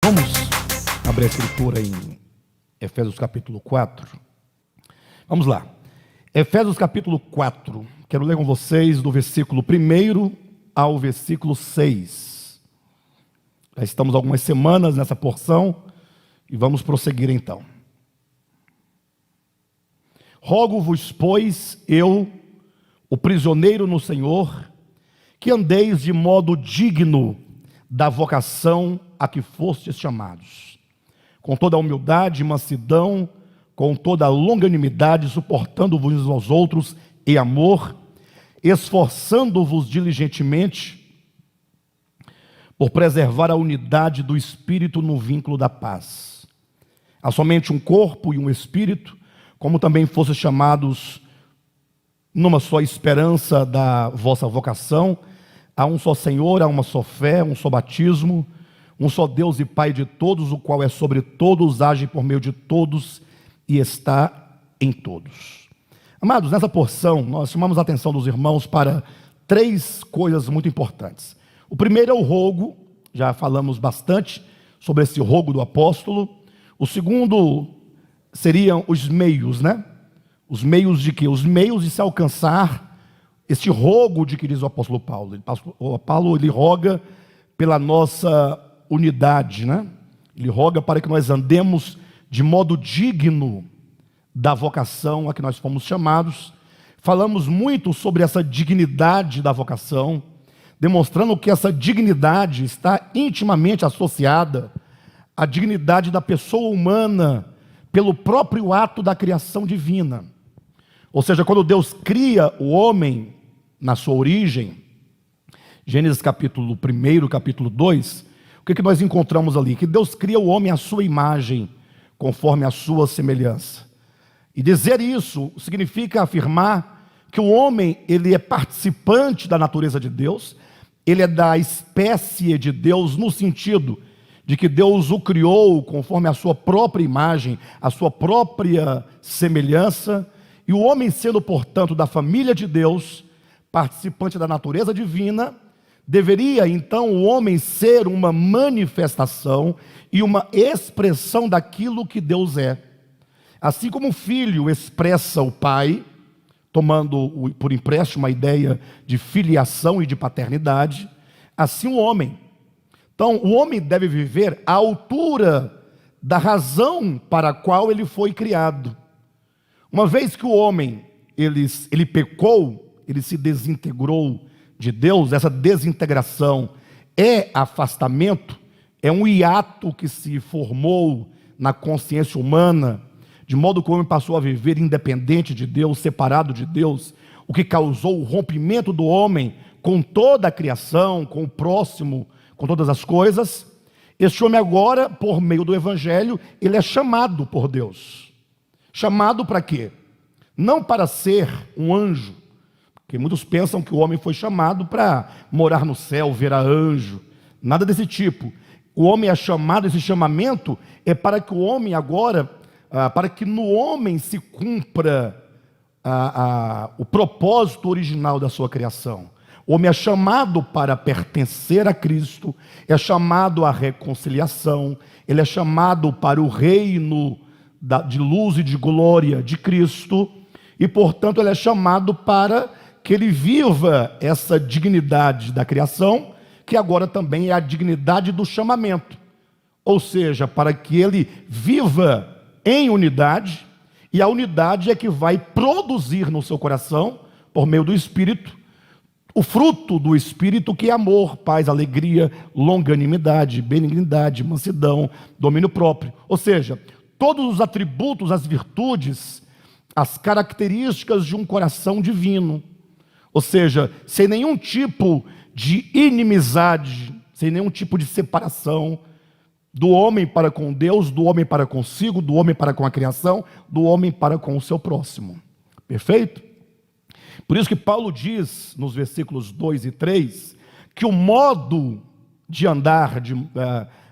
Vamos abrir a escritura em Efésios capítulo 4. Vamos lá. Efésios capítulo 4. Quero ler com vocês do versículo 1 ao versículo 6. Já estamos algumas semanas nessa porção e vamos prosseguir então. Rogo-vos, pois, eu, o prisioneiro no Senhor, que andeis de modo digno da vocação a que fostes chamados, com toda a humildade e mansidão, com toda a longanimidade, suportando-vos uns aos outros em amor, esforçando-vos diligentemente por preservar a unidade do Espírito no vínculo da paz. Há somente um corpo e um Espírito, como também fostes chamados numa só esperança da vossa vocação. Há um só Senhor, há uma só fé, um só batismo, um só Deus e Pai de todos, o qual é sobre todos, age por meio de todos e está em todos. Amados, nessa porção, nós chamamos a atenção dos irmãos para três coisas muito importantes. O primeiro é o rogo, já falamos bastante sobre esse rogo do apóstolo. O segundo seriam os meios, né? Os meios de quê? Os meios de se alcançar este rogo de que diz o apóstolo Paulo. O Paulo, ele roga pela nossa unidade, né? Ele roga para que nós andemos de modo digno da vocação a que nós fomos chamados. Falamos muito sobre essa dignidade da vocação, demonstrando que essa dignidade está intimamente associada à dignidade da pessoa humana pelo próprio ato da criação divina. Ou seja, quando Deus cria o homem na sua origem, Gênesis capítulo 1, capítulo 2, o que nós encontramos ali? Que Deus cria o homem à sua imagem, conforme a sua semelhança. E dizer isso significa afirmar que o homem, ele é participante da natureza de Deus, ele é da espécie de Deus, no sentido de que Deus o criou conforme a sua própria imagem, a sua própria semelhança, e o homem sendo, portanto, da família de Deus, participante da natureza divina, deveria então o homem ser uma manifestação e uma expressão daquilo que Deus é. Assim como o filho expressa o pai, tomando por empréstimo a ideia de filiação e de paternidade, assim o homem. Então, o homem deve viver à altura da razão para a qual ele foi criado. Uma vez que o homem ele pecou, ele se desintegrou de Deus, essa desintegração é afastamento, é um hiato que se formou na consciência humana, de modo que o homem passou a viver independente de Deus, separado de Deus, o que causou o rompimento do homem com toda a criação, com o próximo, com todas as coisas. Este homem agora, por meio do Evangelho, ele é chamado por Deus. Chamado para quê? Não para ser um anjo, porque muitos pensam que o homem foi chamado para morar no céu, ver a anjo. Nada desse tipo. O homem é chamado, esse chamamento é para que o homem agora, para que no homem se cumpra o propósito original da sua criação. O homem é chamado para pertencer a Cristo, é chamado à reconciliação, ele é chamado para o reino de luz e de glória de Cristo, e portanto ele é chamado para que ele viva essa dignidade da criação, que agora também é a dignidade do chamamento, ou seja, para que ele viva em unidade, e a unidade é que vai produzir no seu coração, por meio do Espírito, o fruto do Espírito, que é amor, paz, alegria, longanimidade, benignidade, mansidão, domínio próprio. Ou seja, todos os atributos, as virtudes, as características de um coração divino. Ou seja, sem nenhum tipo de inimizade, sem nenhum tipo de separação do homem para com Deus, do homem para consigo, do homem para com a criação, do homem para com o seu próximo. Perfeito? Por isso que Paulo diz, nos versículos 2 e 3, que o modo de andar,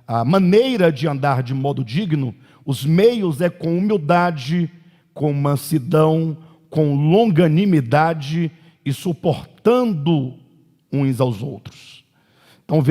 a maneira de andar de modo digno, os meios é com humildade, com mansidão, com longanimidade e suportando uns aos outros. Então,